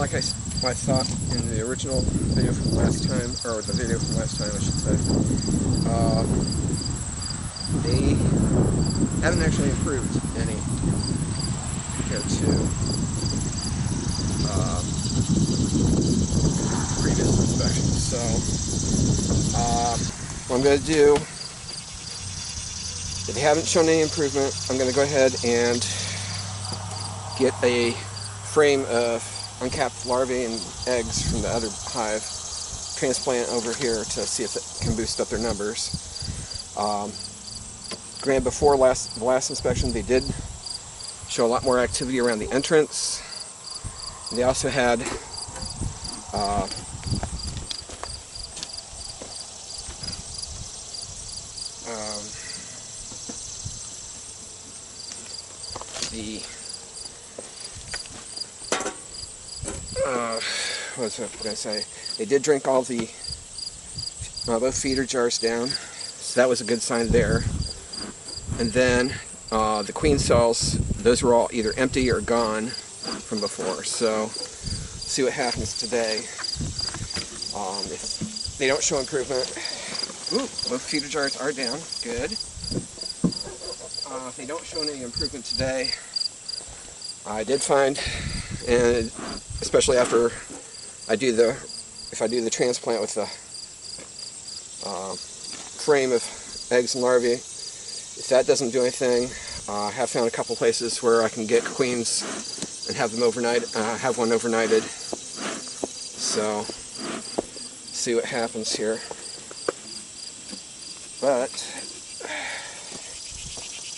like I thought in the original video from last time, or the video from last time I should say, they haven't actually improved any compared to previous inspections. So what I'm going to do, if they haven't shown any improvement, I'm going to go ahead and get a frame of uncapped larvae and eggs from the other hive, transplant over here to see if it can boost up their numbers. Granted, before the last inspection, they did show a lot more activity around the entrance. They also had what was I going to say? They did drink all the both feeder jars down, so that was a good sign there. And then the queen cells, those were all either empty or gone from before. So see what happens today. If they don't show improvement, both feeder jars are down. Good. If they don't show any improvement today, I did find, and especially after if I do the transplant with the frame of eggs and larvae, if that doesn't do anything, I have found a couple places where I can get queens and have them overnight, have one overnighted. So see what happens here. But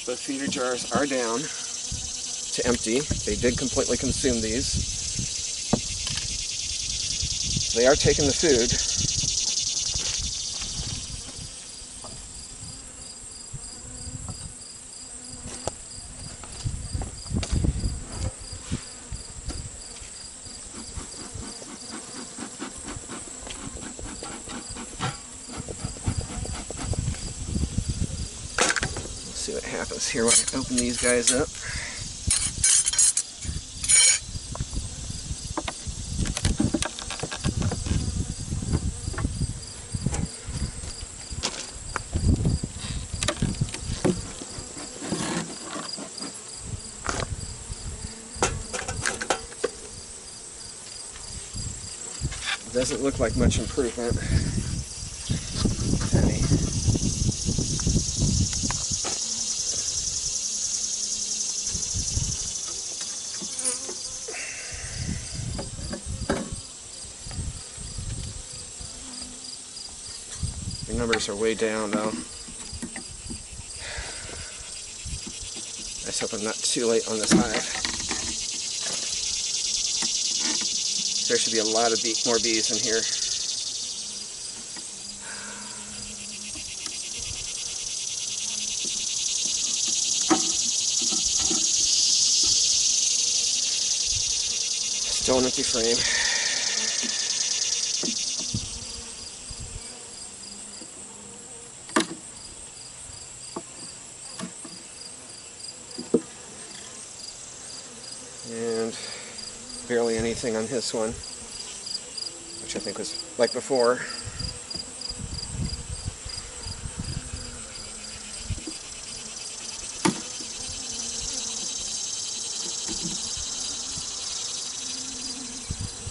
both feeder jars are down to empty. They did completely consume these. They are taking the food. Let's see what happens here when I open these guys up. Doesn't look like much improvement. Any. Your numbers are way down though. Let's hope I'm not too late on this hive. There should be a lot of more bees in here. Still an empty frame. And barely anything on this one, which I think was like before.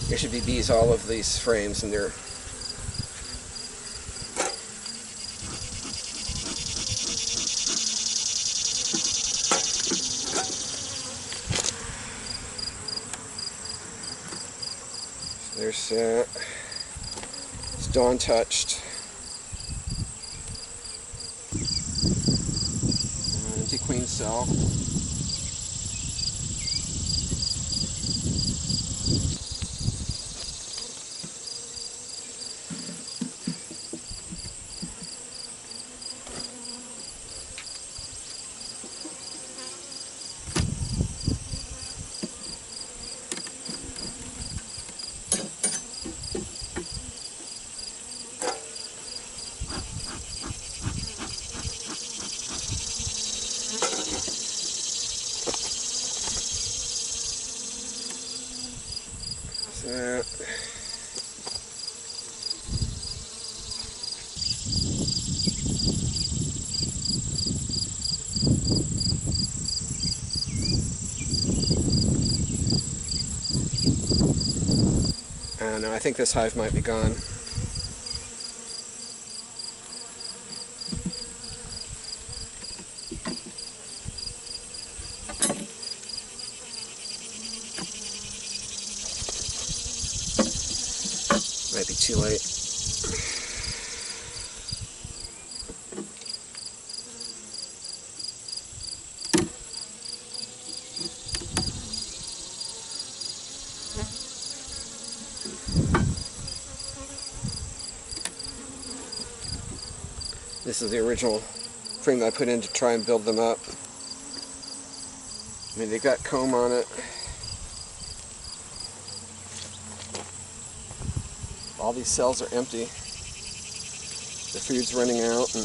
There should be bees all over these frames, and they're there's still untouched. Empty queen cell. that. I don't know, I think this hive might be gone. Might be too late. This is the original frame that I put in to try and build them up. I mean, they got comb on it. All these cells are empty. The food's running out, and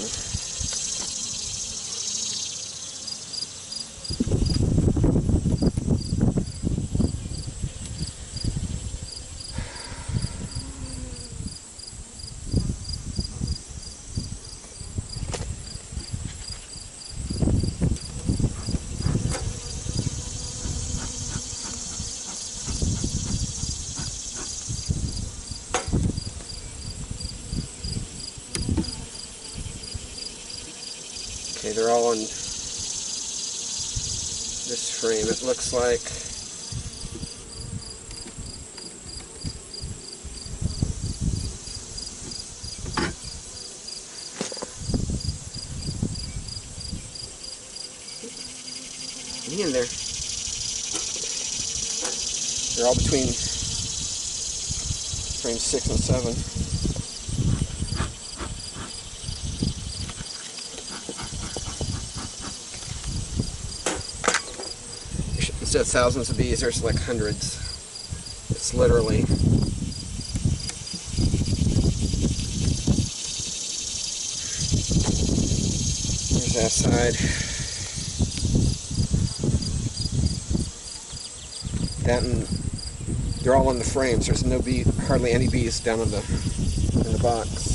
okay, they're all on this frame, it looks like. Get in there. They're all between frames 6 and 7. Instead of thousands of bees, there's like hundreds. It's literally. There's that side. That, and they're all on the frames. There's no bee, hardly any bees down in the box.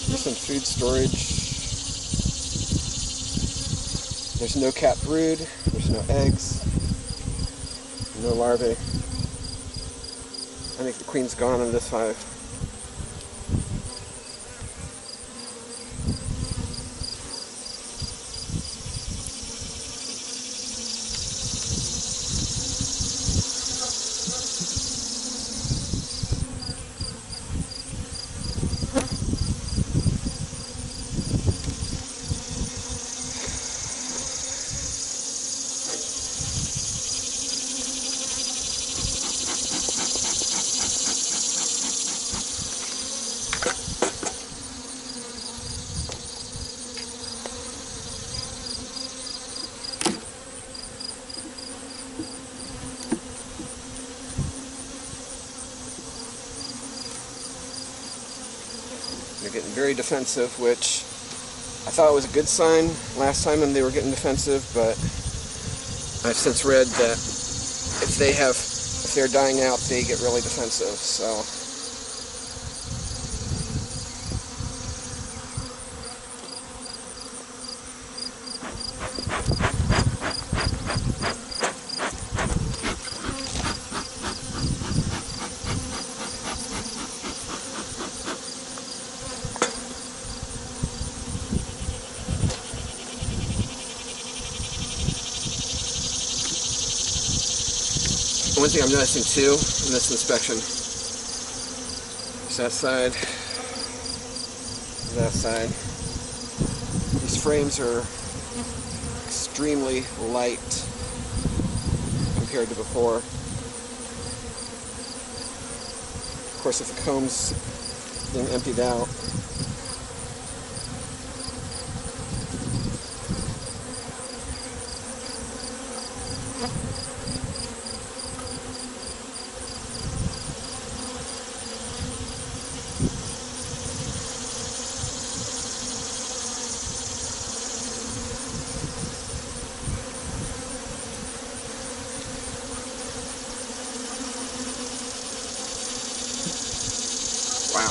There's some food storage. There's no capped brood. There's no eggs. No larvae. I think the queen's gone in this hive. They're getting very defensive, which I thought was a good sign last time when they were getting defensive, but I've since read that if they're dying out, they get really defensive, so. One thing I'm noticing too in this inspection is that side, that side. These frames are extremely light compared to before. Of course, if the comb's being emptied out,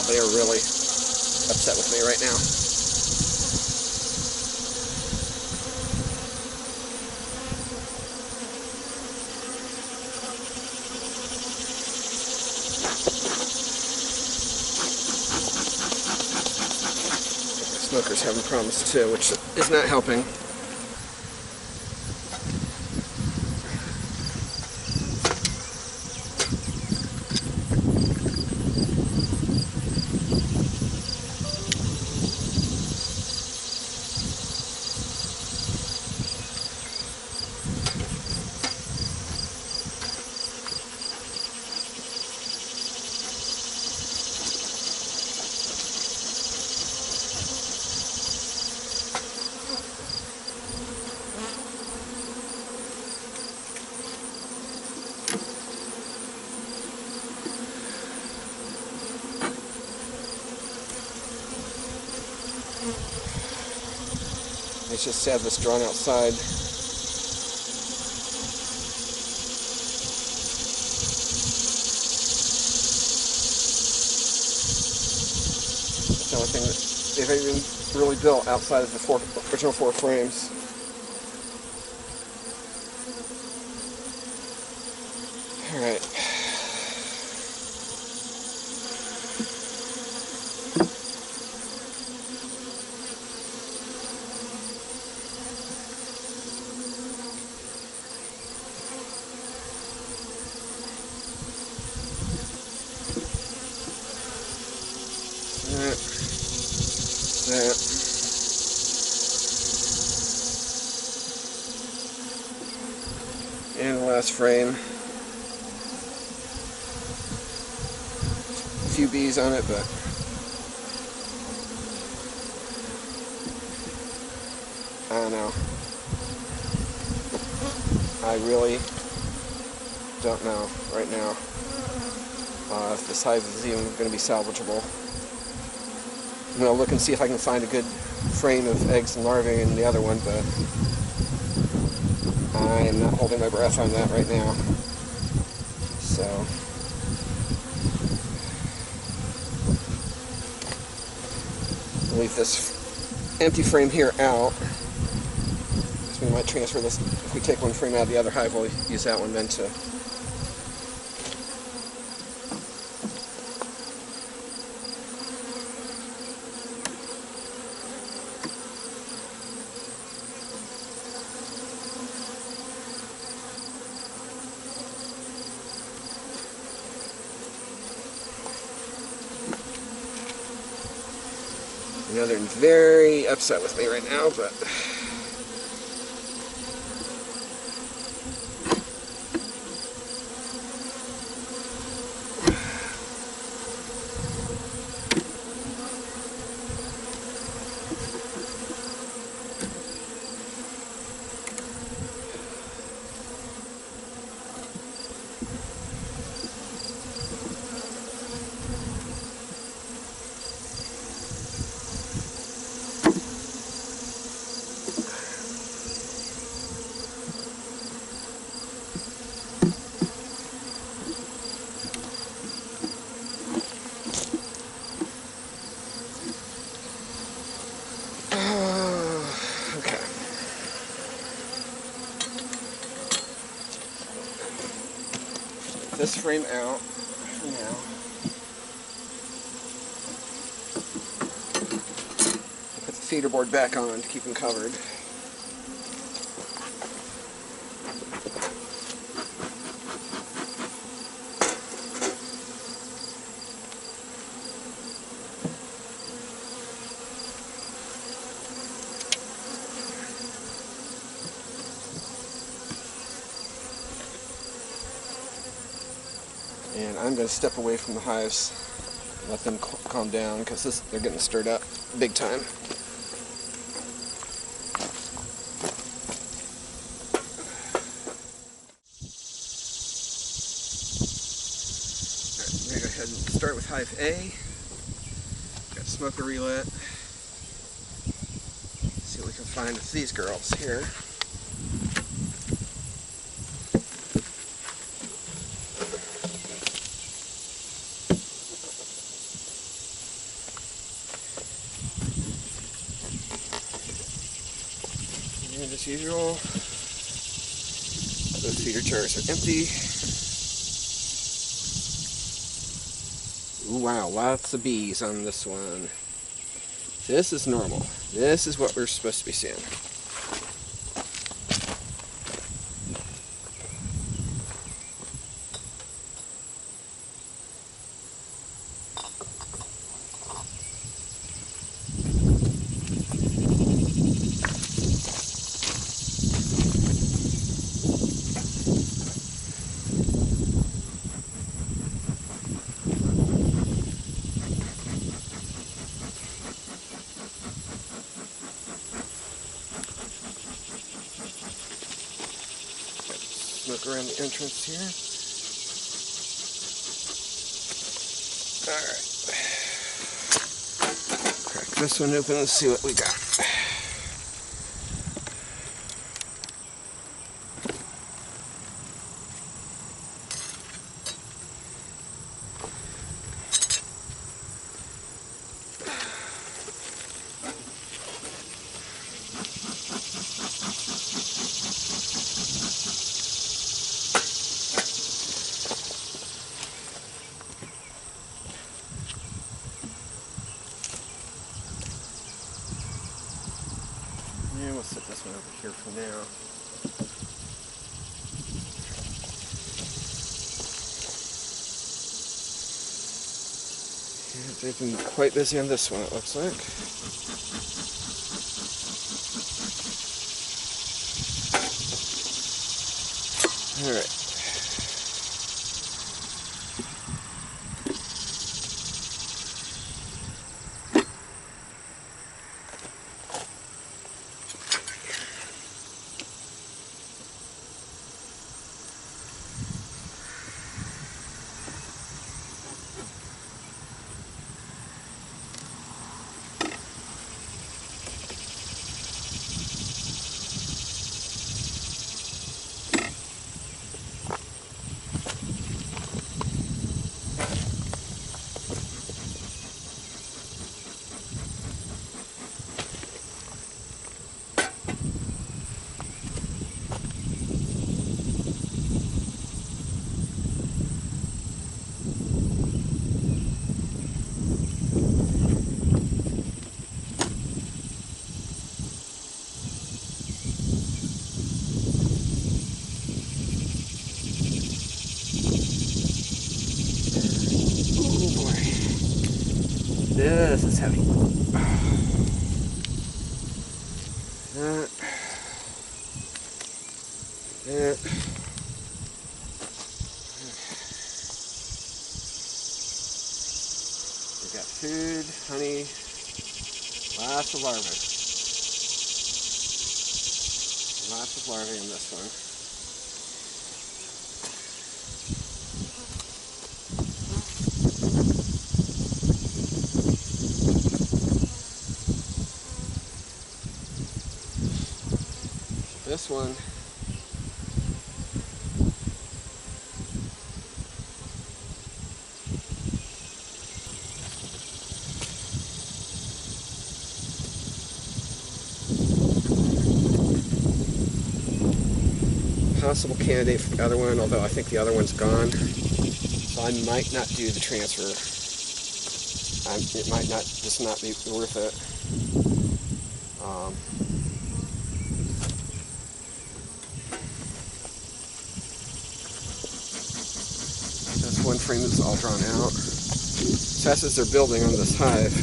They are really upset with me right now. My smoker's having problems too, which is not helping. It's just sad this drawn outside. It's the only thing that they've even really built outside of the original four frames. Alright. That. And the last frame. A few bees on it, but I don't know. I really don't know right now if this hive is even going to be salvageable. I'm going to look and see if I can find a good frame of eggs and larvae in the other one, but I am not holding my breath on that right now. So, I'll leave this empty frame here out. So we might transfer this, if we take one frame out of the other hive, we'll use that one then to I know they're very upset with me right now, but okay. This frame out for now. Put the feeder board back on to keep them covered. And I'm going to step away from the hives, let them calm down, because they're getting stirred up big time. Alright, I'm going to go ahead and start with hive A. Got smoker relit. See what we can find with these girls here. And as usual, those feeder jars are empty. Ooh, wow, lots of bees on this one. This is normal. This is what we're supposed to be seeing. Smoke around the entrance here. Alright. Crack this one open and see what we got. Yeah, we'll set this one over here for now. Yeah, they've been quite busy on this one, it looks like. Alright. This is heavy. We got food, honey, lots of larvae. Lots of larvae in this one. This one, possible candidate for the other one, although I think the other one's gone, so I might not do the transfer. It might not just not be worth it. That's one frame that's all drawn out. So that's as they're building on this hive.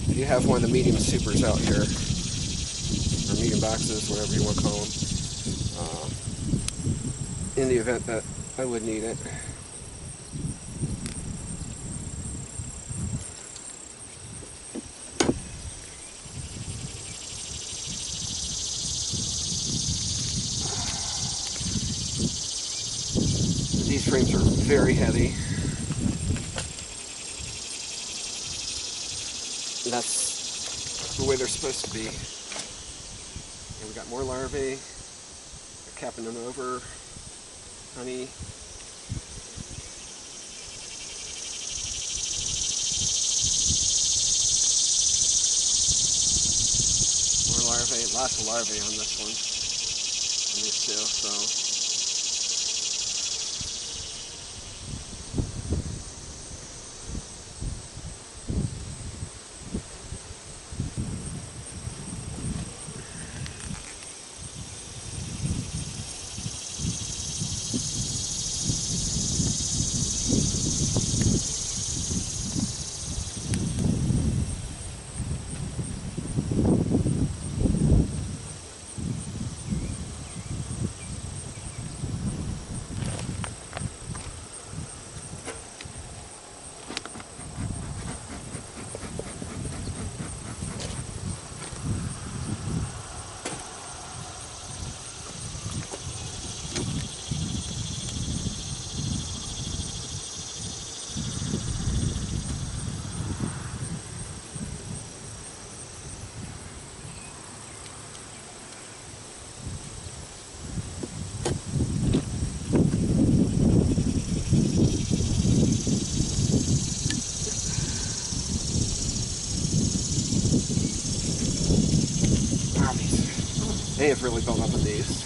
If you have one of the medium supers out here, or medium boxes, whatever you want to call them, in the event that I would need it. These frames are very heavy. That's the way they're supposed to be. And we got more larvae. They're capping them over. Honey. More larvae. larvae, lots of larvae on this one, on these two, so. They have really built up on these.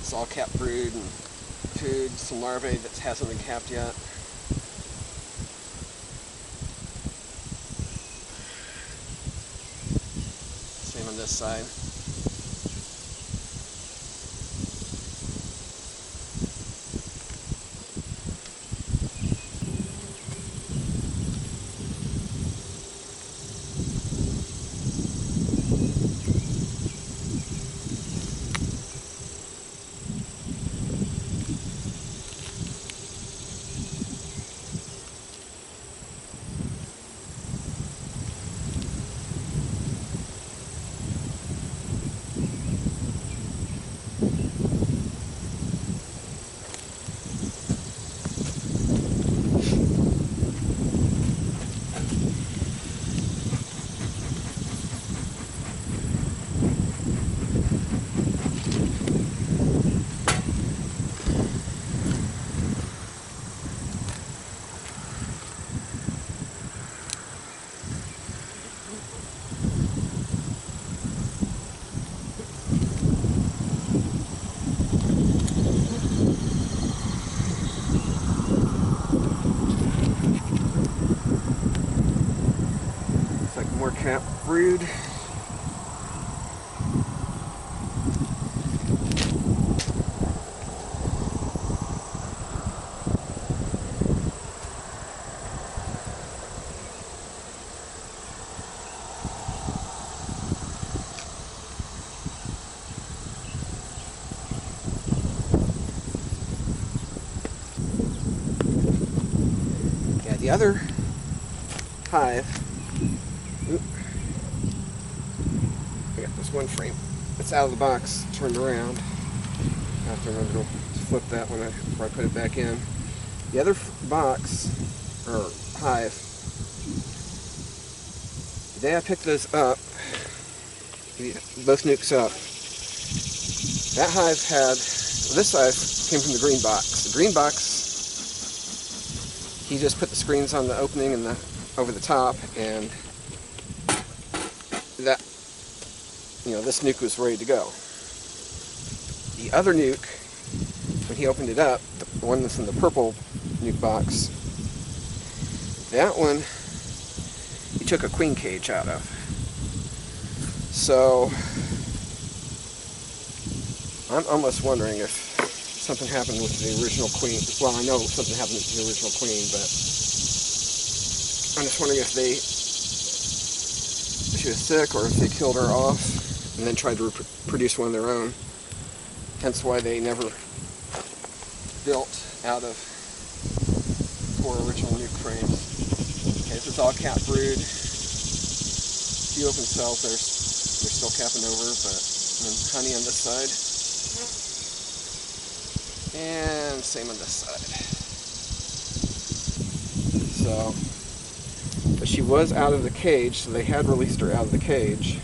It's all capped brood and food, some larvae that hasn't been capped yet. Same on this side. More capped brood. Yeah, the other hive. I got this one frame. It's out of the box, turned around. I have to remember to flip that when before I put it back in. The other box, or hive, the day I picked those up, both nukes up, that hive had, this hive came from the green box. The green box, he just put the screens on the opening and over the top, and that, this nuke was ready to go. The other nuke, when he opened it up, the one that's in the purple nuke box, that one he took a queen cage out of. So I'm almost wondering if something happened with the original queen. Well, I know something happened with the original queen, but I'm just wondering if she was sick or if they killed her off and then tried to produce one of their own. Hence why they never built out of 4 original nuke frames. Okay, this is all capped brood. A few open cells, they're still capping over, but then honey on this side. And same on this side. So, but she was out of the cage, so they had released her out of the cage.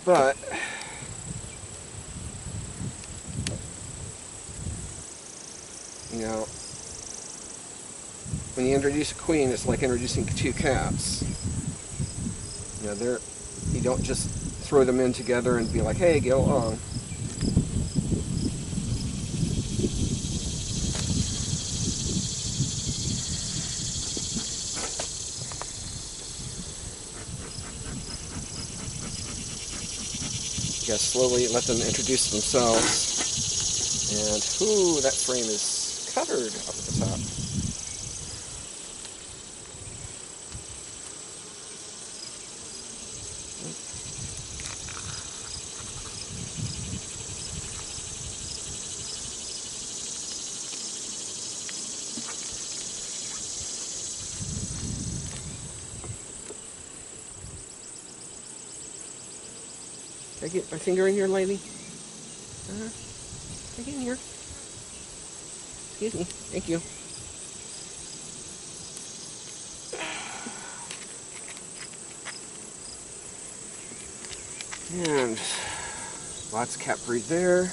But You know, when you introduce a queen, it's like introducing two cats. You know, you don't just throw them in together and be like, hey, get along. You gotta slowly let them introduce themselves. And, ooh, that frame is covered up at the top. Can I get my finger in here, lady? Can I get in here? Excuse me. Thank you. And lots of cat breed there.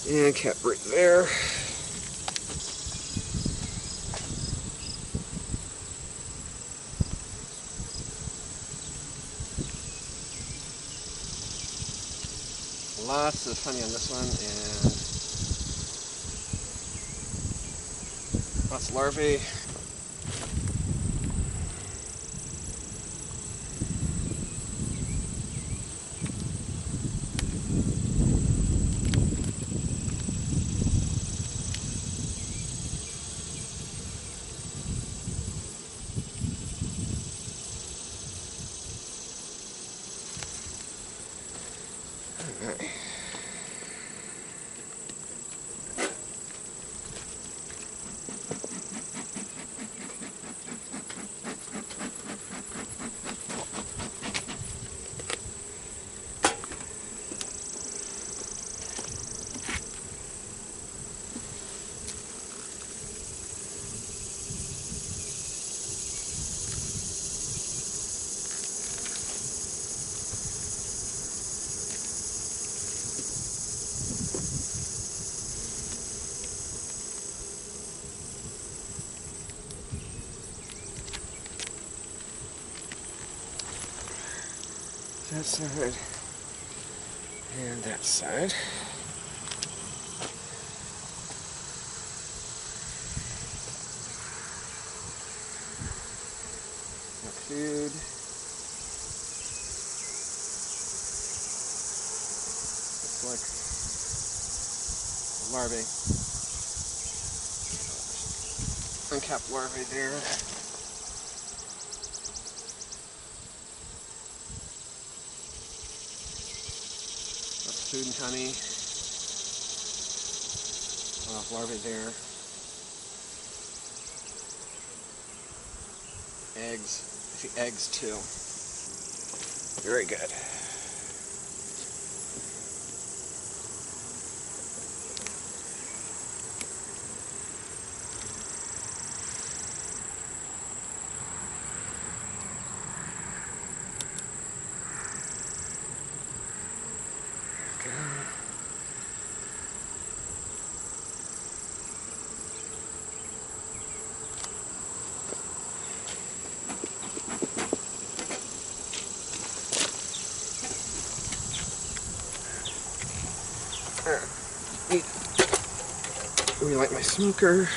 And cat breed there. Lots of honey on this one, and lots of larvae. Alright. That side and that side. Food. Looks like larvae. Uncapped larvae there. Food and honey. Larvae there. Eggs. I see eggs too. Very good. Let me light my smoker.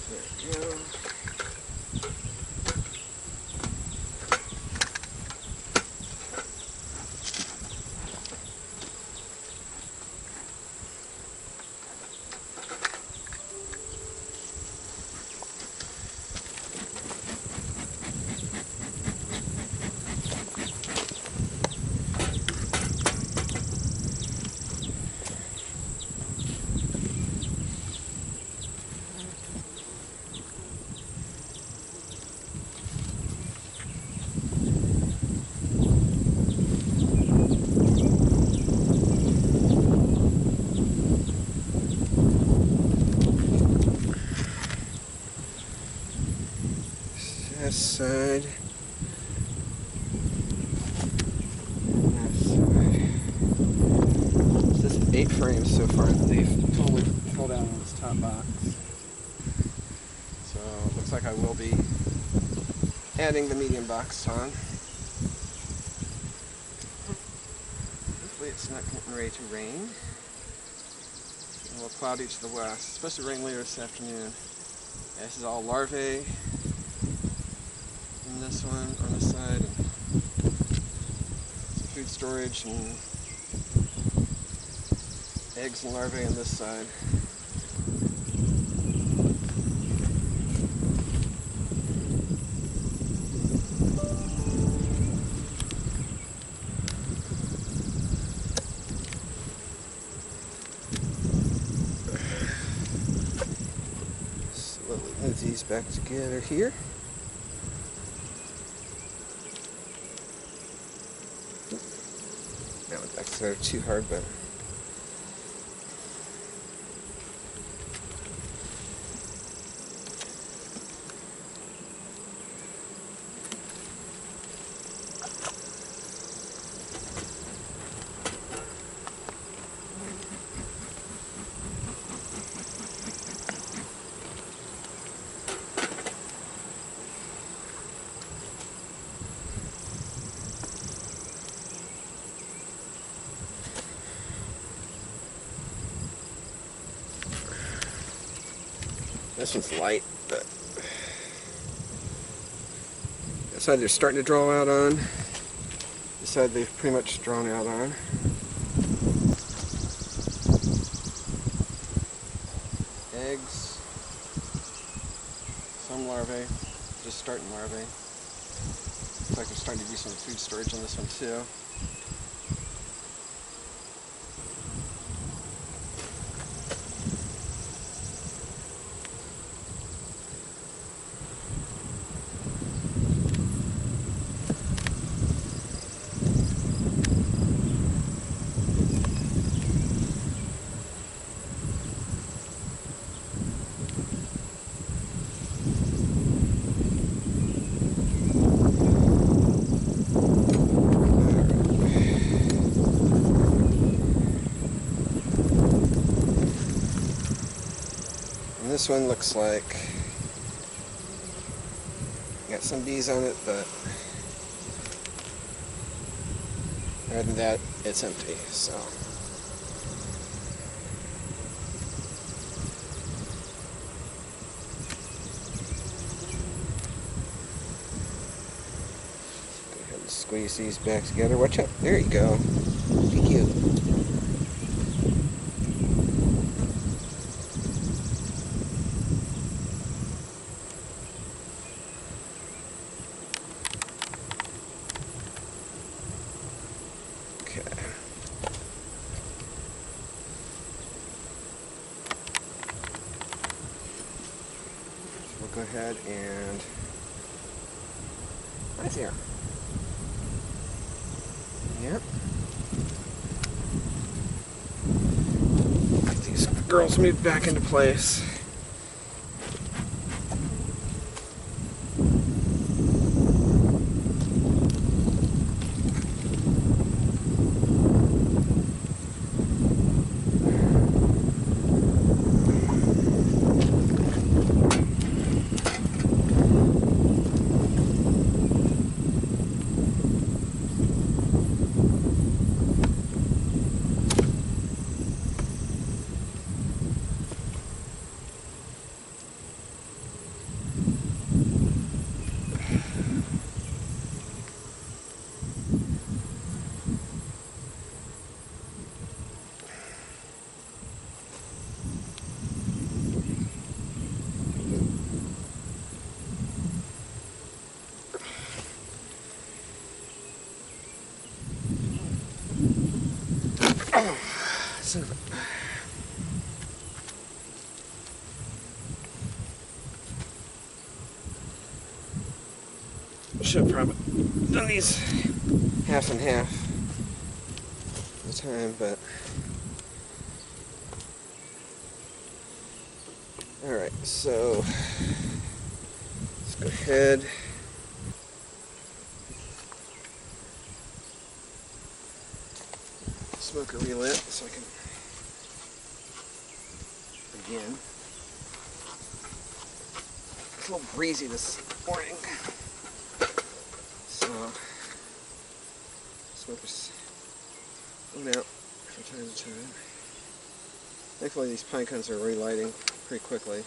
There we go. 8 frames so far. They've totally fell down on this top box. So it looks like I will be adding the medium box on. Hopefully it's not getting ready to rain. A little cloudy to the west. It's supposed to rain later this afternoon. Yeah, this is all larvae in this one on this side, and some food storage and eggs and larvae on this side. Slowly move these back together here. That went back together too hard, but this one's light, but that side they're starting to draw out on. This side they've pretty much drawn out on. Eggs, some larvae, just starting larvae. Looks like they're starting to do some food storage on this one too. This one looks like got some bees on it, but other than that, it's empty. So go ahead and squeeze these back together. Watch out! There you go. Be cute. We'll go ahead and right there. Yep. Get these girls moved back into place. Son of a... Should have probably done these half and half at the time, but alright, so let's go ahead. Smoker relit so I can again. It's a little breezy this morning, so smokers going out from time to time. Thankfully, these pine cones are relighting pretty quickly.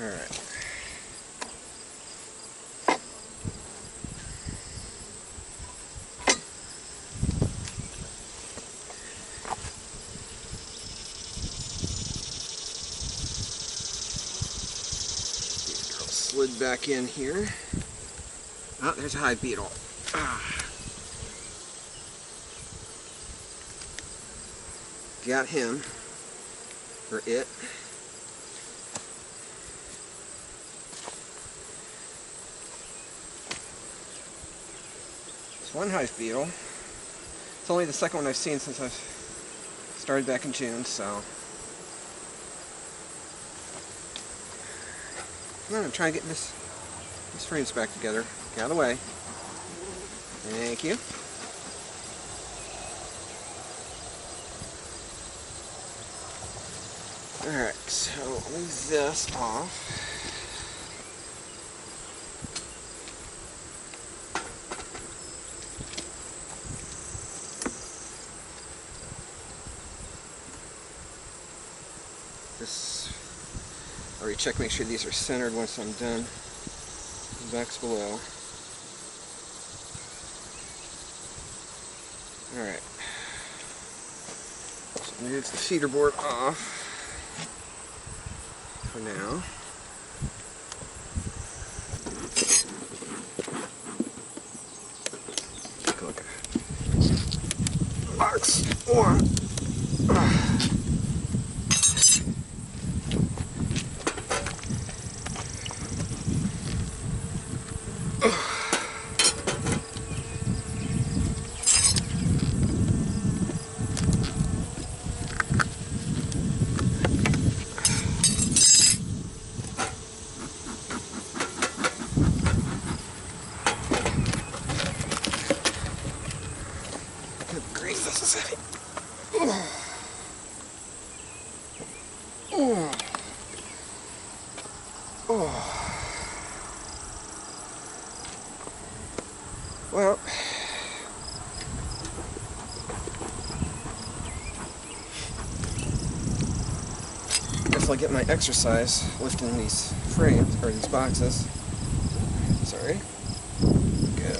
Alright. Slid back in here. Oh, there's a hive beetle. Got him, or it. It's one hive beetle. It's only the second one I've seen since I've started back in June, so. Come on, I'm trying to get these frames back together. Get out of the way. Thank you. Alright, so leave this off. I'll recheck, make sure these are centered once I'm done. The back's below. Alright. So move the feeder board off for now. Take a look at box one. Good grief, this is heavy. Well, guess I'll get my exercise lifting these frames, or these boxes. Sorry. Go.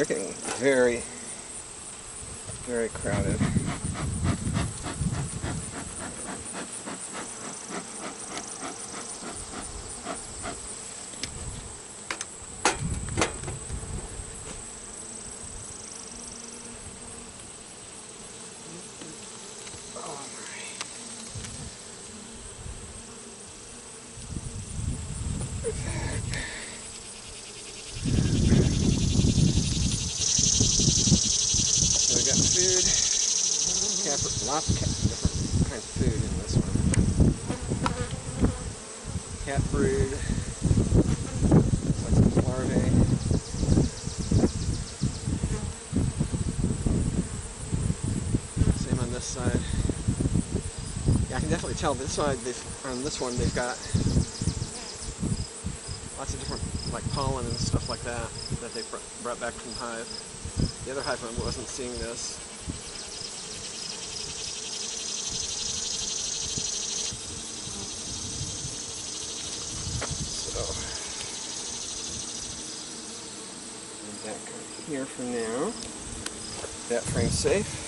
They're getting very, very crowded. So we got food, lots of different kinds of food in this one. Cat brood, looks like some larvae. Same on this side. Yeah, I can definitely tell this side, on this one they've got lots of different like pollen and stuff like that they brought back from Hive. The other Hive I wasn't seeing this. So, leave that here for now. That frame's safe.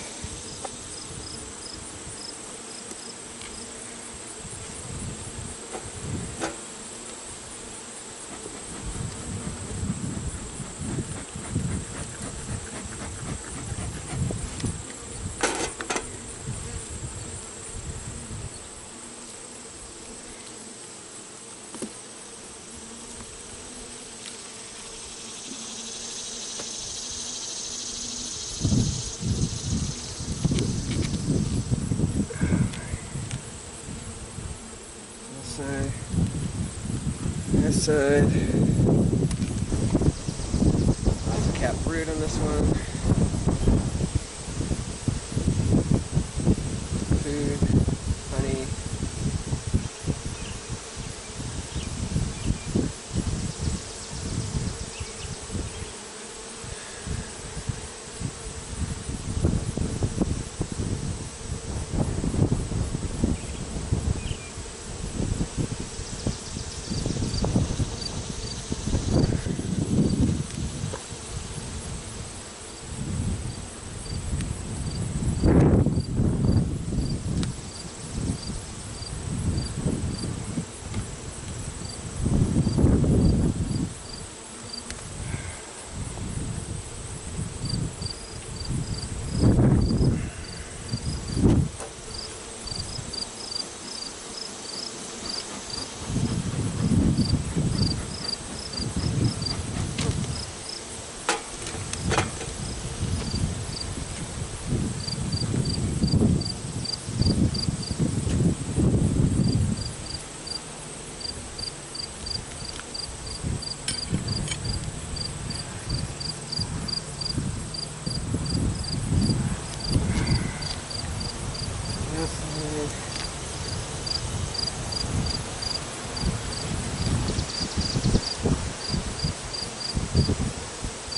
This side, lots of cat brood on this one. Food, honey.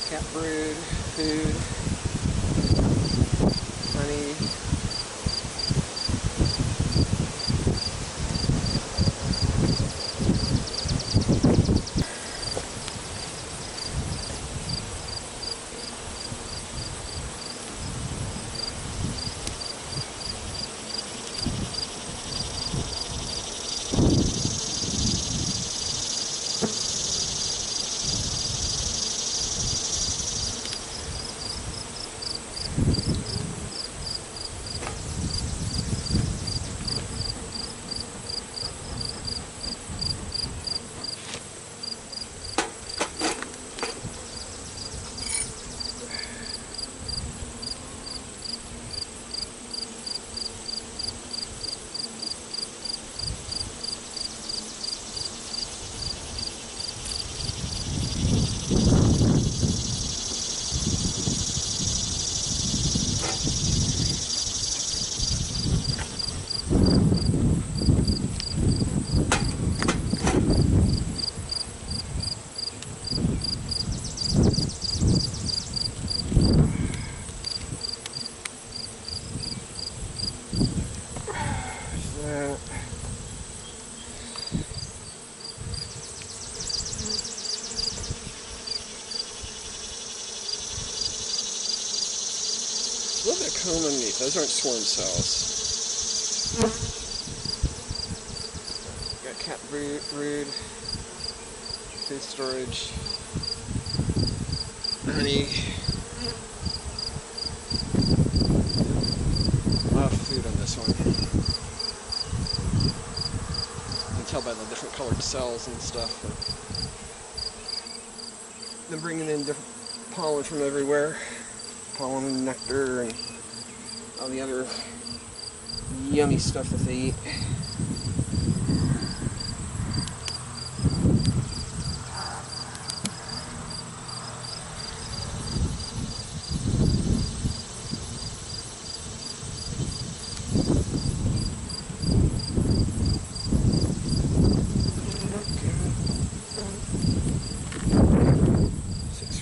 Cat brood, food, honey. Those aren't swarm cells. Got cat brood, food storage, honey. A lot of food on this one. You can tell by the different colored cells and stuff. They're bringing in different pollen from everywhere. Pollen and nectar and all the other yummy stuff that they eat.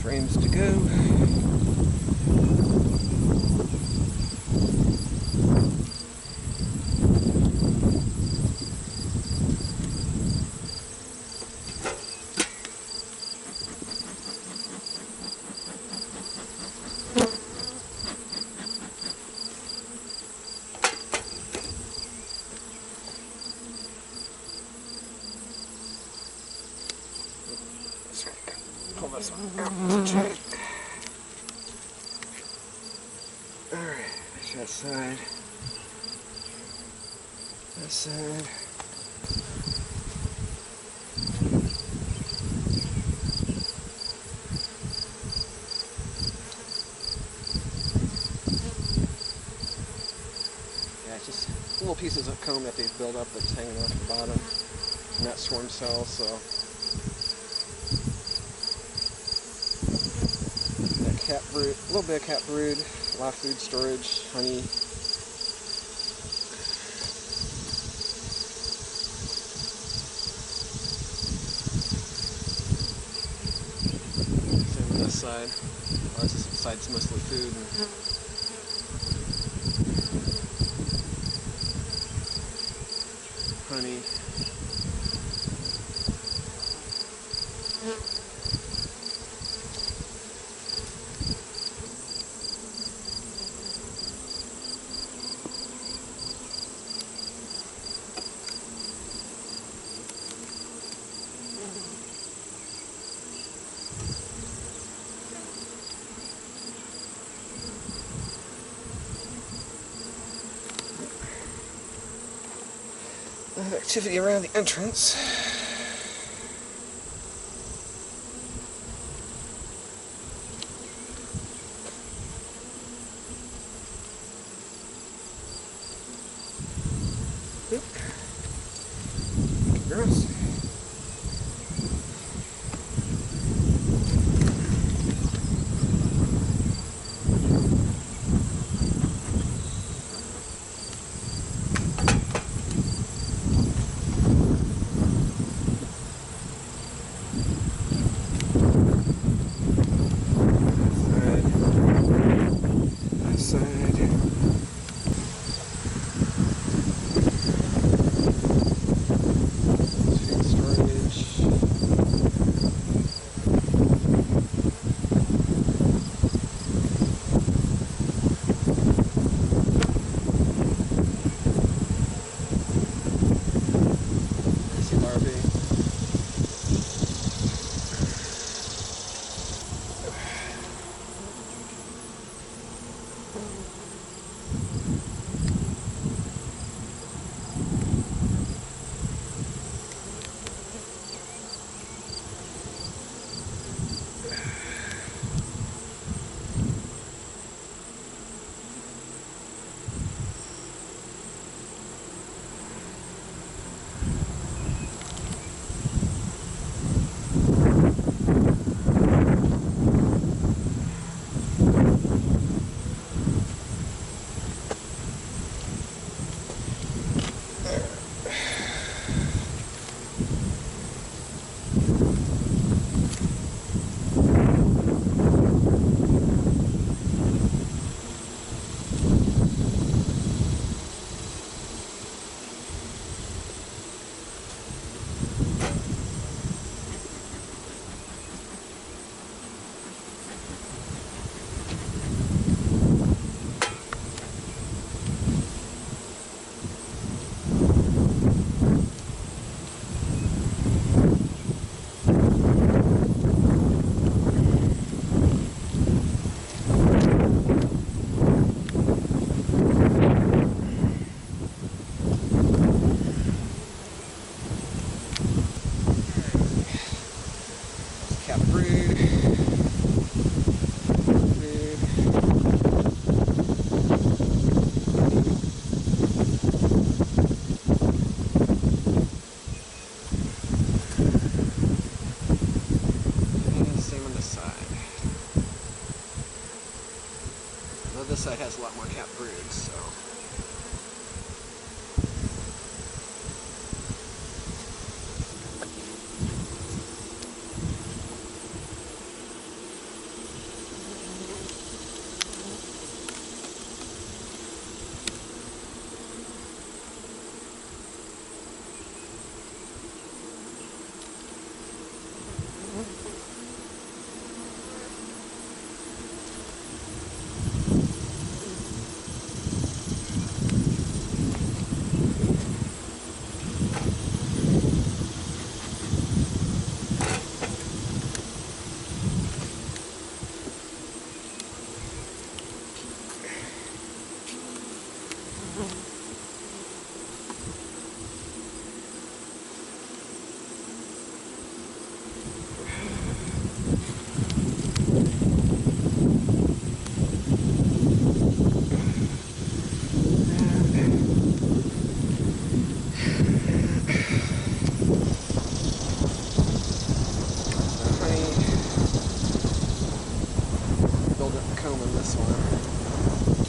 Frames to go. Pull this one out. Check. Alright, that side. This side. Yeah, it's just little pieces of comb that they've built up that's hanging off the bottom. And that swarm cell, so cat brood, a little bit of cat brood, a lot of food storage, honey. Same on this side. Well, this side's mostly food. And honey. Activity around the entrance. Girls.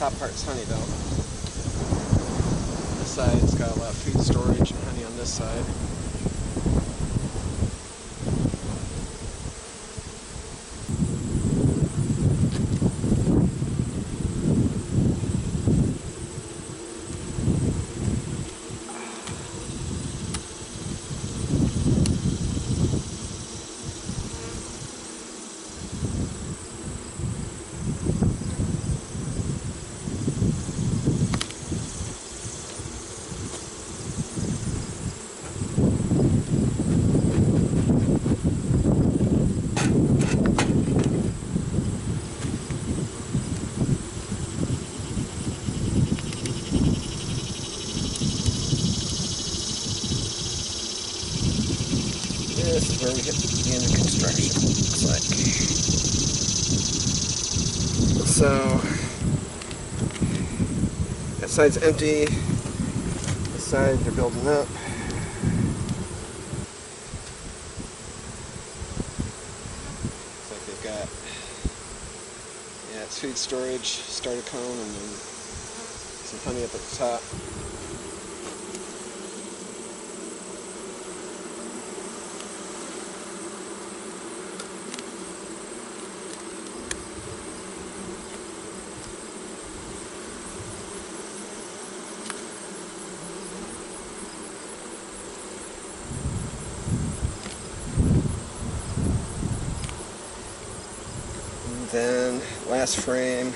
top part's honey though. This side's got a lot of food storage and honey on this side. This is where we hit the end of construction, looks like. So, that side's empty. This side, they're building up. Looks like they've got, yeah, it's food storage, starter cone, and then some honey up at the top. Then, last frame.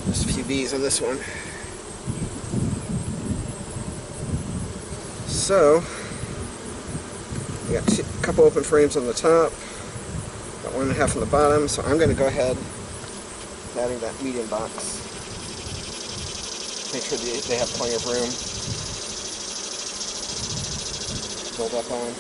Just a few bees on this one. So, we got a couple open frames on the top, got 1.5 on the bottom, so I'm going to go ahead with adding that medium box. Make sure they have plenty of room to build up on.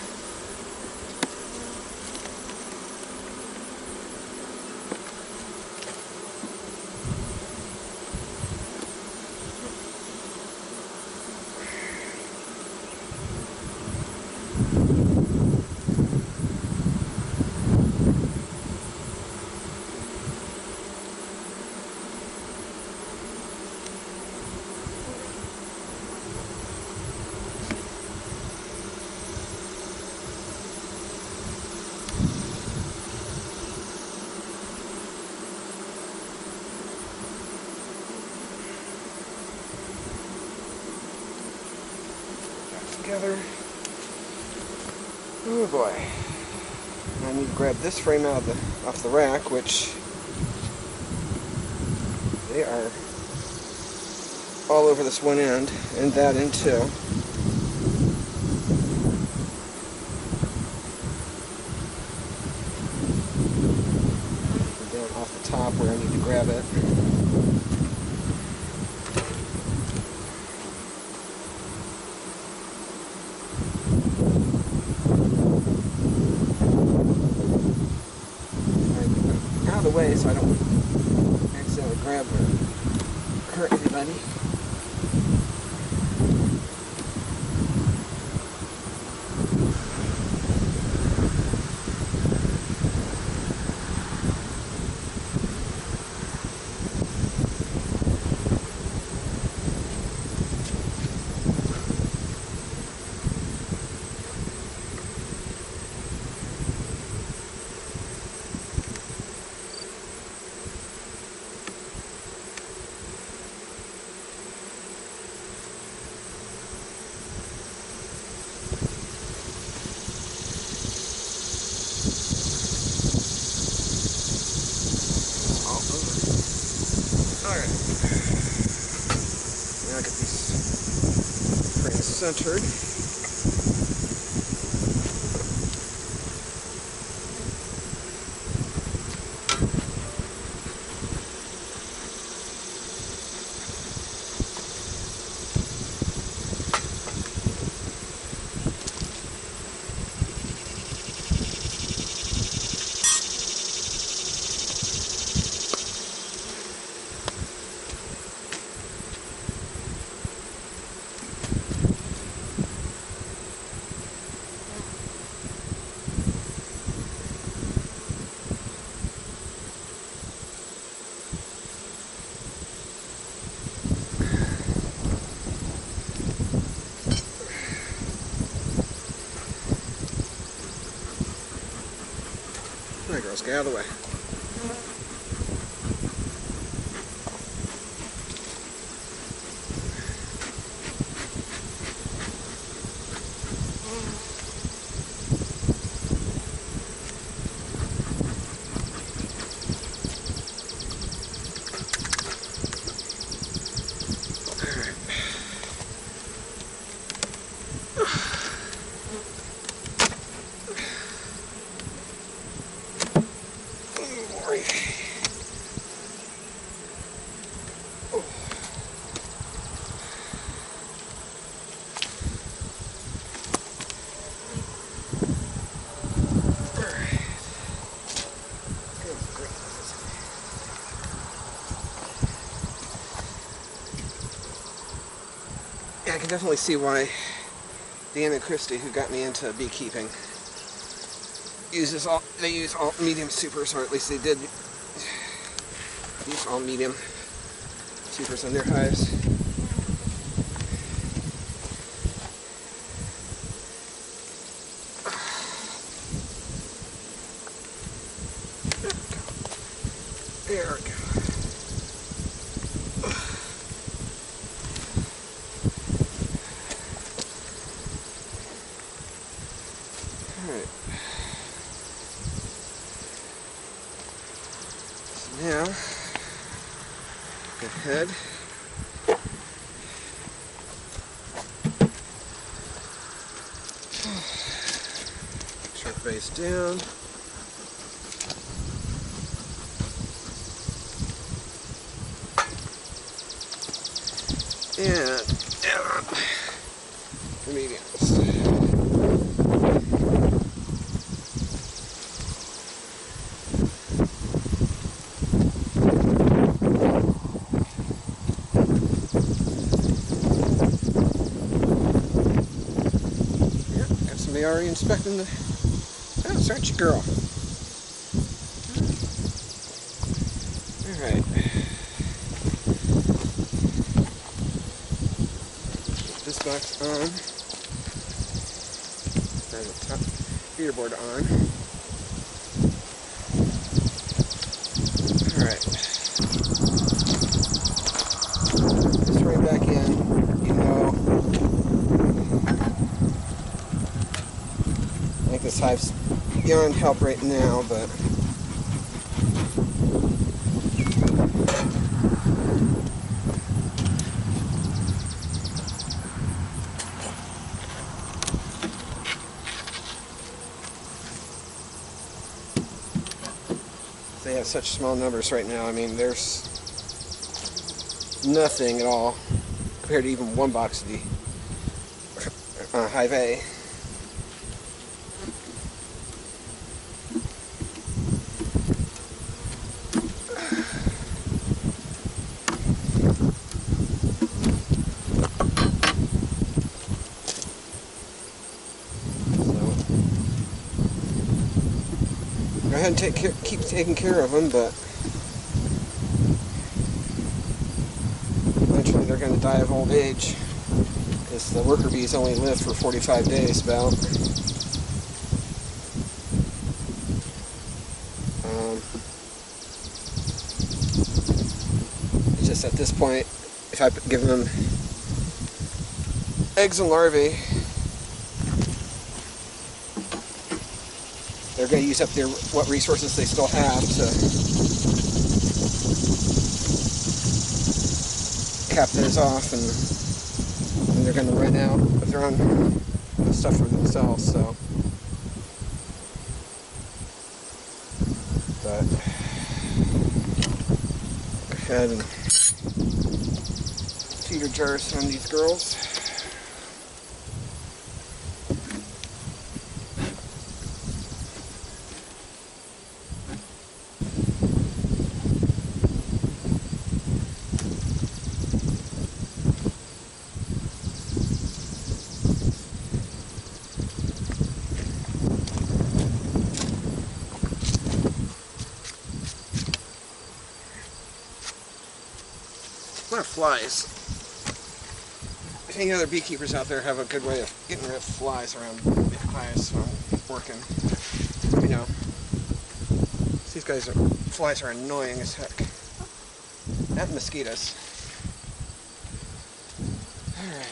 Together. Oh boy. I need to grab this frame out of off the rack, which they are all over this one end and that end too. And down off the top where I need to grab it. Out of the way so I don't accidentally grab or hurt anybody. Alright. Now get these frames centered. girls, get out of the way. Yeah, I can definitely see why Dan and Christy, who got me into beekeeping, they use all medium supers, or at least they did use all medium supers in their hives. There we go. Alright. So now, go ahead. Sharp face down. And add on the mediums. Yep, got somebody already inspecting the house, aren't you, girl? Alright. This box on, or the top feeder board on. Alright. Just right back in, even though I think this hive's beyond help right now, but they have such small numbers right now. I mean, there's nothing at all compared to even one box of the Hive A. Go ahead and keep taking care of them, but eventually they're going to die of old age, because the worker bees only live for 45 days about. It's just at this point, if I give them eggs and larvae, they're going to use up what resources they still have to cap those off, and they're going to run out of their own stuff for themselves. So, but go ahead and feeder jars on these girls. A lot of flies. If any other beekeepers out there have a good way of getting rid of flies around hives while I'm working, let me know. Flies are annoying as heck. Not mosquitoes. Alright.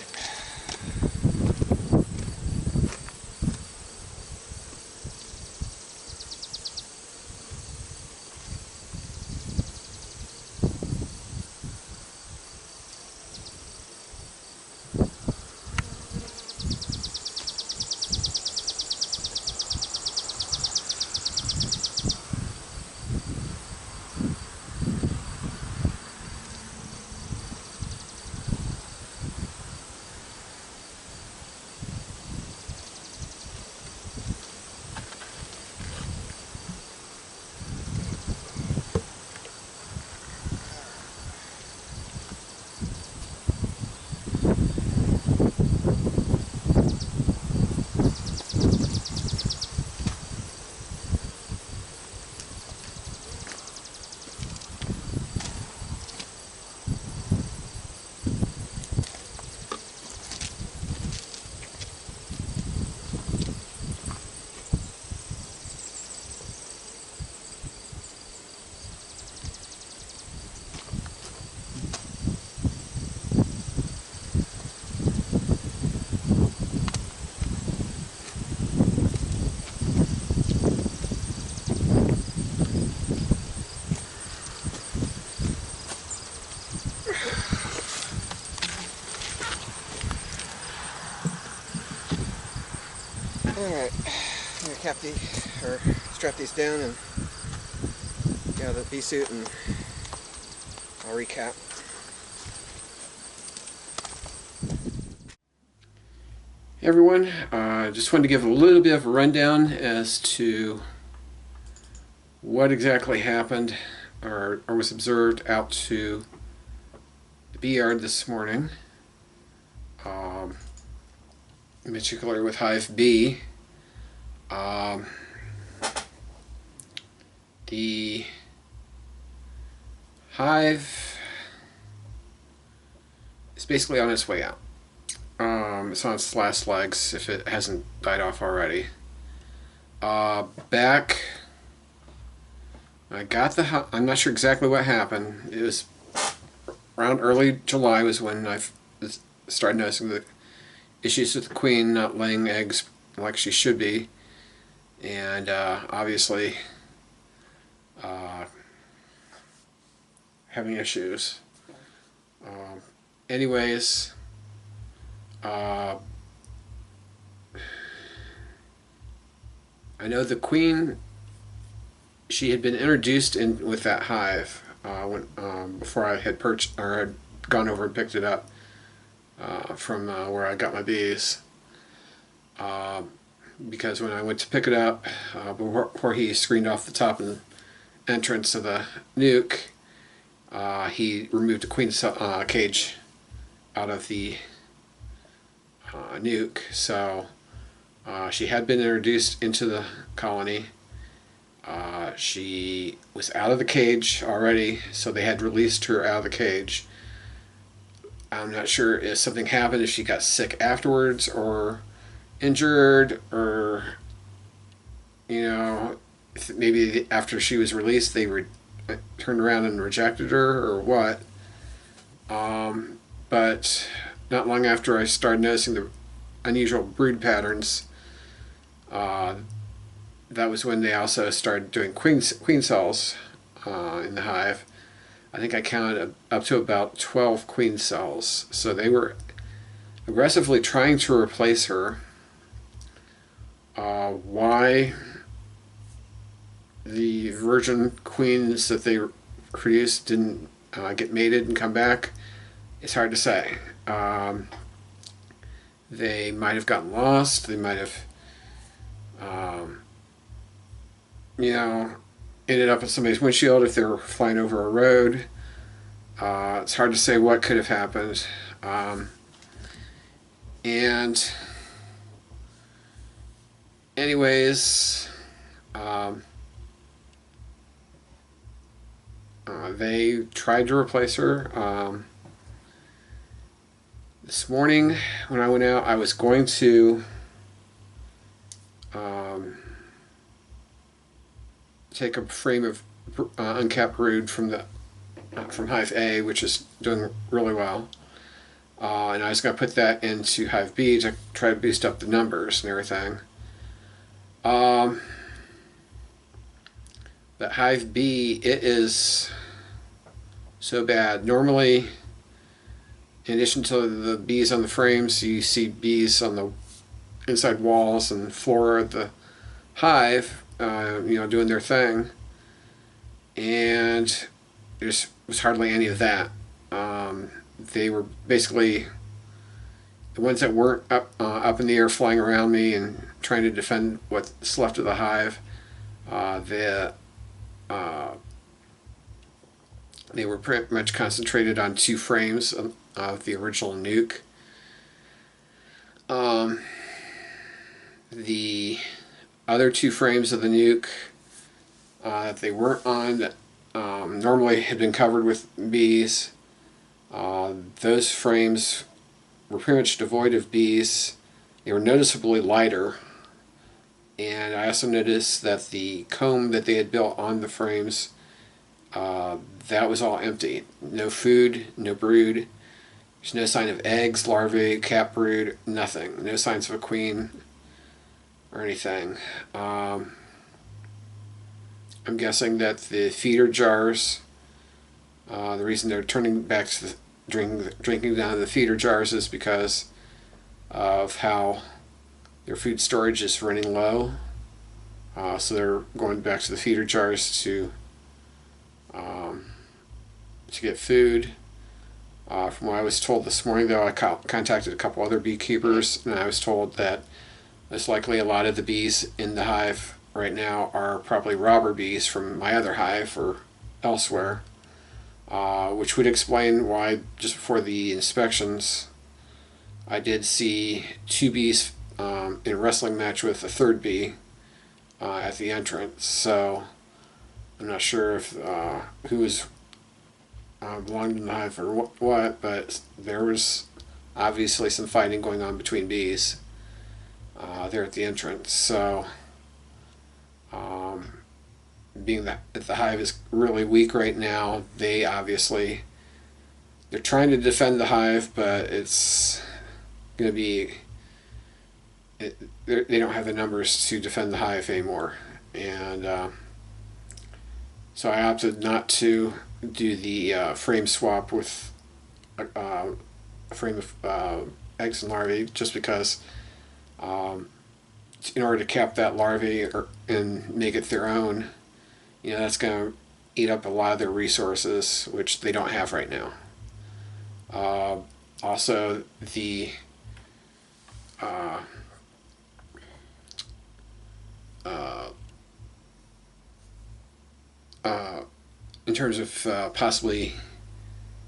Alright, I'm gonna strap these down and get out of the bee suit, and I'll recap. Hey everyone, just wanted to give a little bit of a rundown as to what exactly happened or was observed out to the bee yard this morning, in particular with Hive B. The hive is basically on its way out. It's on its last legs, if it hasn't died off already. Back, I'm not sure exactly what happened. It was around early July was when I started noticing the issues with the queen not laying eggs like she should be, and obviously having issues. Anyways, I know the queen, she had been introduced in with that hive before I had had gone over and picked it up from where I got my bees. Because when I went to pick it up, before he screened off the top and entrance of the nuke, he removed a queen cage out of the nuke. So she had been introduced into the colony. She was out of the cage already, so they had released her out of the cage. I'm not sure if something happened, if she got sick afterwards or injured, or maybe after she was released they turned around and rejected her or what. But not long after I started noticing the unusual brood patterns, that was when they also started doing queen cells in the hive. I think I counted up to about 12 queen cells. So they were aggressively trying to replace her. Why the virgin queens that they produced didn't get mated and come back, it's hard to say. They might have gotten lost. They might have, ended up in somebody's windshield if they were flying over a road. It's hard to say what could have happened. And anyways, they tried to replace her. This morning when I went out, I was going to take a frame of uncapped brood from Hive A, which is doing really well. And I was going to put that into Hive B to try to boost up the numbers and everything. But Hive B, it is so bad. Normally, in addition to the bees on the frames, you see bees on the inside walls and floor of the hive, doing their thing. And there was hardly any of that. They were basically the ones that weren't up in the air flying around me and trying to defend what's left of the hive. They were pretty much concentrated on 2 frames of the original nuke. The other 2 frames of the nuke that they weren't on, that normally had been covered with bees, those frames were pretty much devoid of bees. They were noticeably lighter, and I also noticed that the comb that they had built on the frames, that was all empty. No food, no brood. There's no sign of eggs, larvae, cap brood, nothing. No signs of a queen or anything. I'm guessing that the feeder jars, the reason they're turning back to the drinking down the feeder jars is because of how their food storage is running low. So they're going back to the feeder jars to get food. From what I was told this morning, though, I contacted a couple other beekeepers, and I was told that most likely a lot of the bees in the hive right now are probably robber bees from my other hive or elsewhere, which would explain why just before the inspections I did see 2 bees in a wrestling match with a 3rd bee at the entrance. So I'm not sure if who was belonged in the hive or what, but there was obviously some fighting going on between bees there at the entrance. So being that the hive is really weak right now, they're trying to defend the hive, but it's going to be, they don't have the numbers to defend the hive anymore. And so I opted not to do the frame swap with a frame of eggs and larvae, just because in order to cap that larvae and make it their own, that's going to eat up a lot of their resources, which they don't have right now. Also, in terms of possibly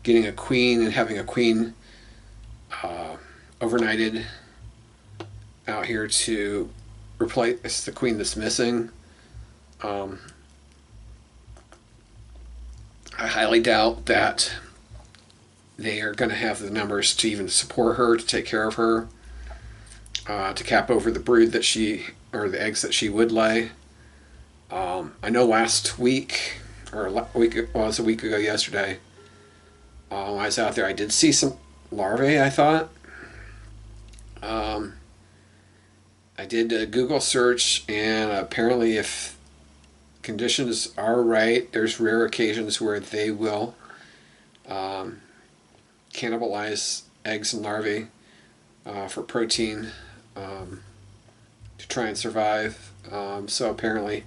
getting a queen and having a queen overnighted out here to replace the queen that's missing, I highly doubt that they are going to have the numbers to even support her, to take care of her, to cap over the brood that or the eggs that she would lay. I know last week, or it was a week ago yesterday, when I was out there, I did see some larvae, I thought. I did a Google search, and apparently if conditions are right, there's rare occasions where they will cannibalize eggs and larvae for protein to try and survive. So apparently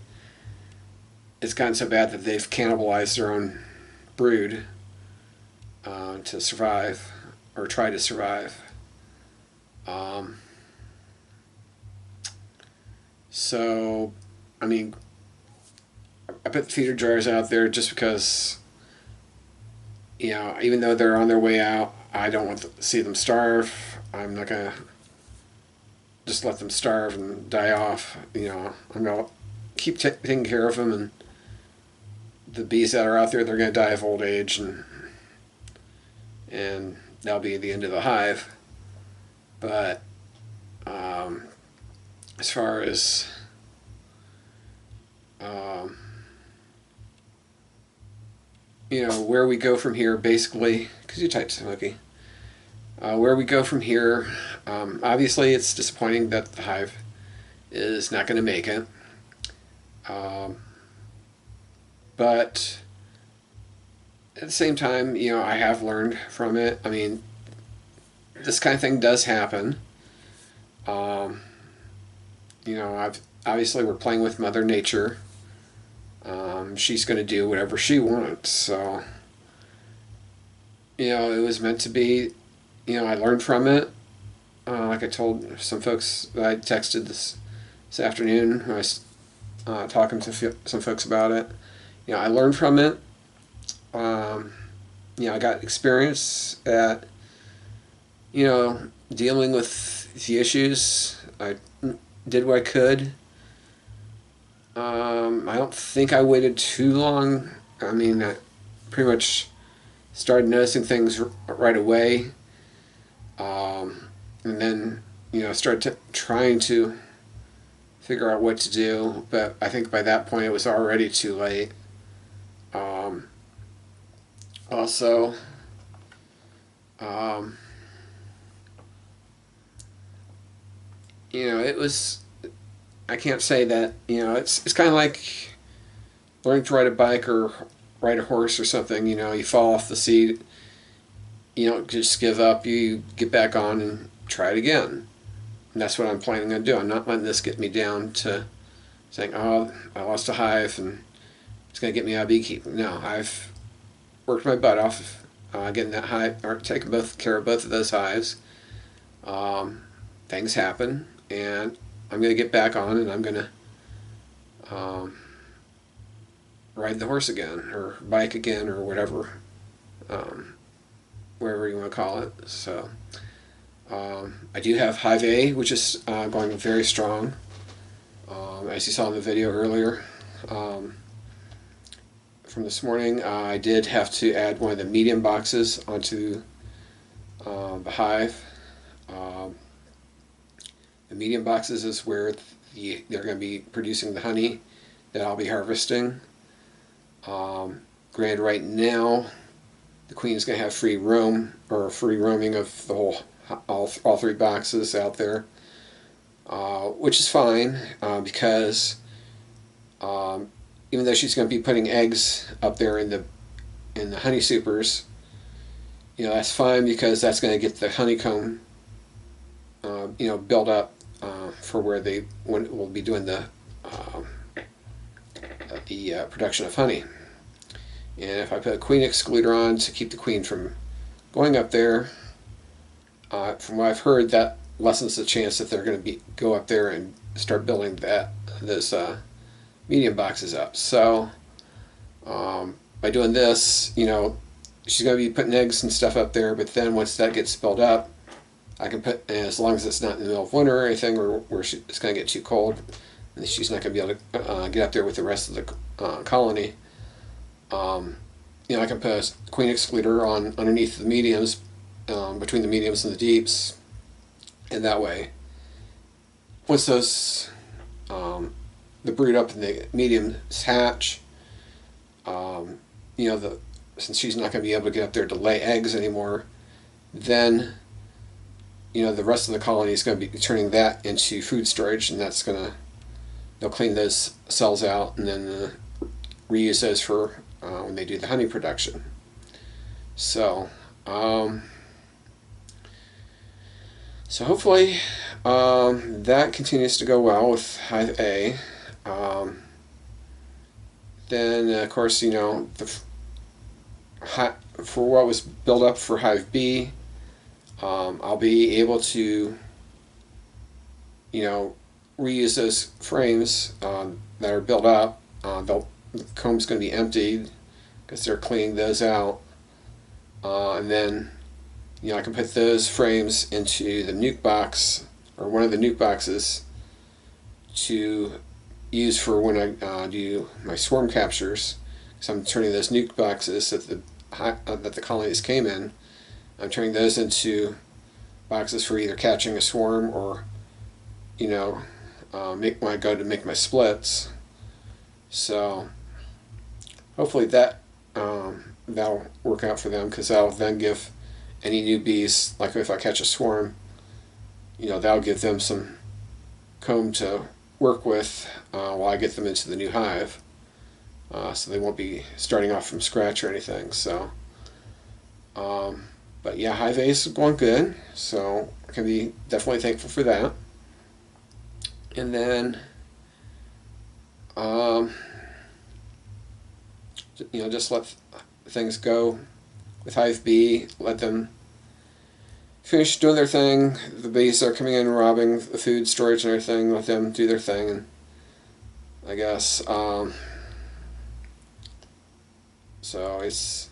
it's gotten so bad that they've cannibalized their own brood to survive, or try to survive. So, I mean, I put the feeder jars out there just because, even though they're on their way out, I don't want to see them starve. I'm not going to just let them starve and die off. I'm going to keep taking care of them, and the bees that are out there, they're going to die of old age, and that'll be the end of the hive. But as far as where we go from here, basically, because you typed Smokey. Where we go from here, obviously it's disappointing that the hive is not going to make it. But at the same time, I have learned from it. I mean, this kind of thing does happen. Obviously we're playing with Mother Nature. She's going to do whatever she wants. So, it was meant to be. I learned from it. Like I told some folks, I texted this afternoon when I was talking to some folks about it. I learned from it. I got experience at, dealing with the issues. I did what I could. I don't think I waited too long. I mean, I pretty much started noticing things right away. And then, started trying to figure out what to do. But I think by that point it was already too late. Also, it was, I can't say that, it's kind of like learning to ride a bike or ride a horse or something. You fall off the seat, you don't just give up, you get back on and try it again. And that's what I'm planning on doing. I'm not letting this get me down to saying, oh, I lost a hive and it's going to get me out of beekeeping. No, I've worked my butt off getting that hive, or taking care of both of those hives. Things happen, and I'm going to get back on, and I'm going to ride the horse again, or bike again, or whatever, wherever you want to call it. So I do have Hive A, which is going very strong, as you saw in the video earlier. From this morning, I did have to add one of the medium boxes onto the hive. The medium boxes is where they're going to be producing the honey that I'll be harvesting. Granted, right now, the queen is going to have free roaming of the whole all three boxes out there, which is fine because even though she's going to be putting eggs up there in the honey supers, that's fine because that's going to get the honeycomb built up for where they will be doing the production of honey. And if I put a queen excluder on to keep the queen from going up there, from what I've heard, that lessens the chance that they're going to go up there and start building those medium boxes up. So by doing this, she's going to be putting eggs and stuff up there, but then once that gets built up, I can put, as long as it's not in the middle of winter or anything where it's going to get too cold, and she's not going to be able to get up there with the rest of the colony. I can put a queen excluder on underneath the mediums, between the mediums and the deeps, and that way, once those the brood up in the mediums hatch, since she's not going to be able to get up there to lay eggs anymore, then the rest of the colony is going to be turning that into food storage, and they'll clean those cells out and then reuse those for when they do the honey production. So hopefully that continues to go well with Hive A. Then of course, for what was built up for Hive B, I'll be able to reuse those frames that are built up. The comb's going to be emptied because they're cleaning those out, and then I can put those frames into the nuke box, or one of the nuke boxes, to use for when I do my swarm captures. So I'm turning those nuke boxes that the colonies came in, I'm turning those into boxes for either catching a swarm or when I go to make my splits. So hopefully that that'll work out for them, because that'll then give any new bees, like if I catch a swarm, that'll give them some comb to work with while I get them into the new hive. So they won't be starting off from scratch or anything. So, but yeah, Hive A is going good, so I can be definitely thankful for that. And then, just let things go with Hive B. Let them finish doing their thing. The bees are coming in and robbing the food storage and everything. Let them do their thing, and I guess. So it's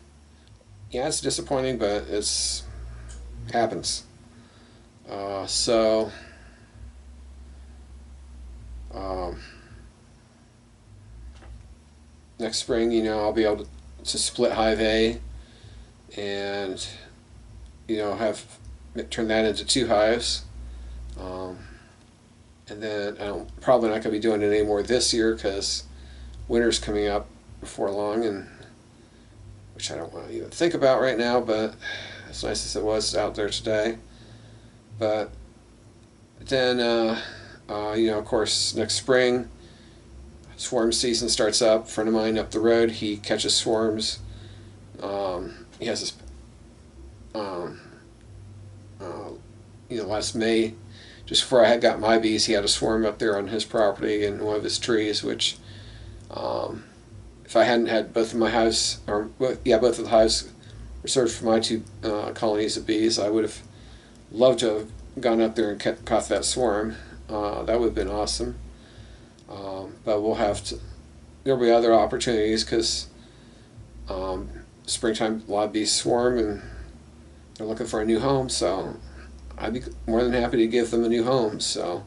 disappointing, but it happens. So next spring, I'll be able to split Hive A and have turn that into 2 hives. And then I'm probably not going to be doing it anymore this year because winter's coming up before long, and which I don't want to even think about right now, but as nice as it was out there today. But then, of course, next spring, swarm season starts up. A friend of mine up the road, he catches swarms. He has this, last May, just before I had got my bees, he had a swarm up there on his property in one of his trees, which, if I hadn't had both of my hives, both of the hives reserved for my 2 colonies of bees, I would have loved to have gone up there and caught that swarm. That would have been awesome. But we'll have to. There'll be other opportunities because springtime, a lot of bees swarm and they're looking for a new home. So I'd be more than happy to give them a new home. So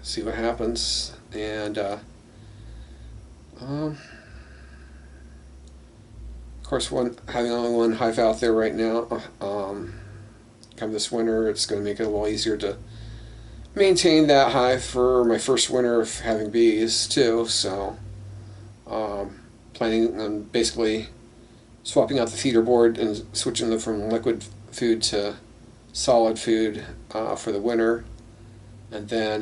see what happens. And of course, having only one hive out there right now, come this winter, it's going to make it a little easier to maintain that hive for my first winter of having bees too. So planning on basically swapping out the feeder board and switching them from liquid food to solid food for the winter. And then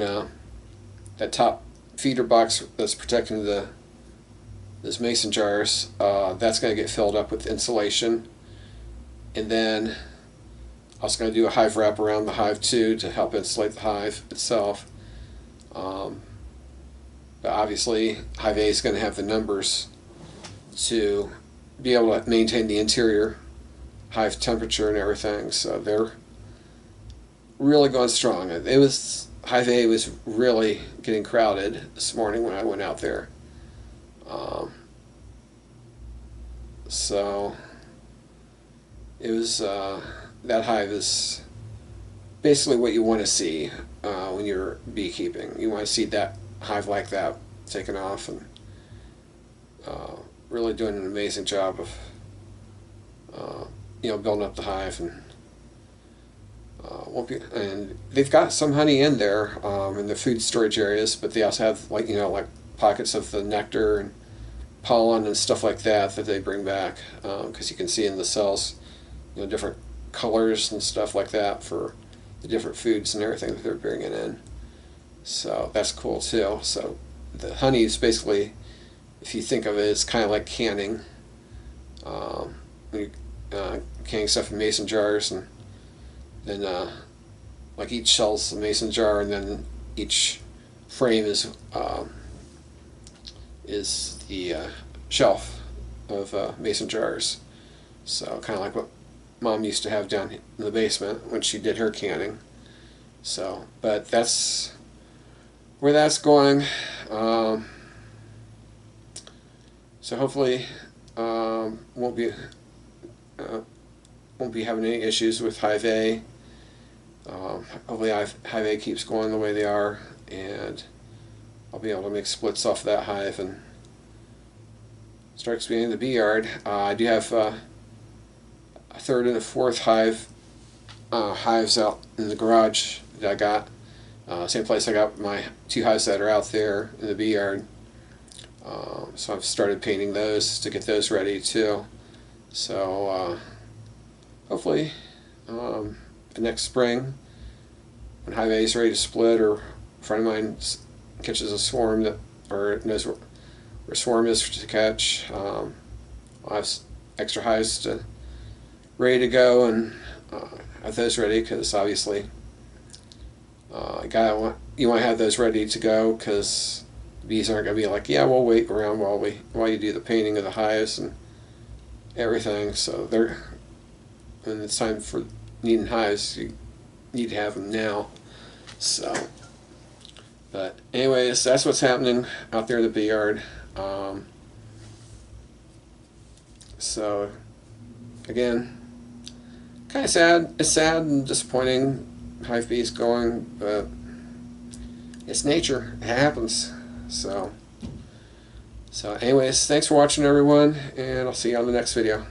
that top feeder box that's protecting those mason jars, that's going to get filled up with insulation. And then I was going to do a hive wrap around the hive too to help insulate the hive itself. But obviously Hive A is going to have the numbers to be able to maintain the interior hive temperature and everything, so they're really going strong. Hive A was really getting crowded this morning when I went out there. So it was that hive is basically what you want to see when you're beekeeping. You want to see that hive like that taken off, and really doing an amazing job of building up the hive, and and they've got some honey in there in the food storage areas, but they also have like pockets of the nectar and pollen and stuff like that they bring back, because you can see in the cells different colors and stuff like that for the different foods and everything that they're bringing in. So that's cool too. So the honey is basically, if you think of it, it's kind of like canning. Canning stuff in mason jars, and then like each cell's a mason jar, and then each frame is the shelf of mason jars. So kind of like what Mom used to have down in the basement when she did her canning. So, but that's where that's going. So hopefully won't be having any issues with Hive A. Hopefully Hive A keeps going the way they are, and I'll be able to make splits off that hive and start expanding the bee yard. I do have a third and a fourth hives out in the garage that I got. Same place I got my 2 hives that are out there in the bee yard. So I've started painting those to get those ready too. So hopefully next spring, when Hive A is ready to split, or a friend of mine catches a swarm that, or knows where a swarm is to catch, I'll have extra hives ready to go, and have those ready, because obviously you want to have those ready to go, because bees aren't going to be like, yeah, we'll wait around while you do the painting of the hives and everything. So when it's time for needing hives, you need to have them now. So, but anyways, that's what's happening out there in the bee yard. So again, kind of sad. It's sad and disappointing. Hive bees going, but it's nature. It happens. So anyways, thanks for watching, everyone, and I'll see you on the next video.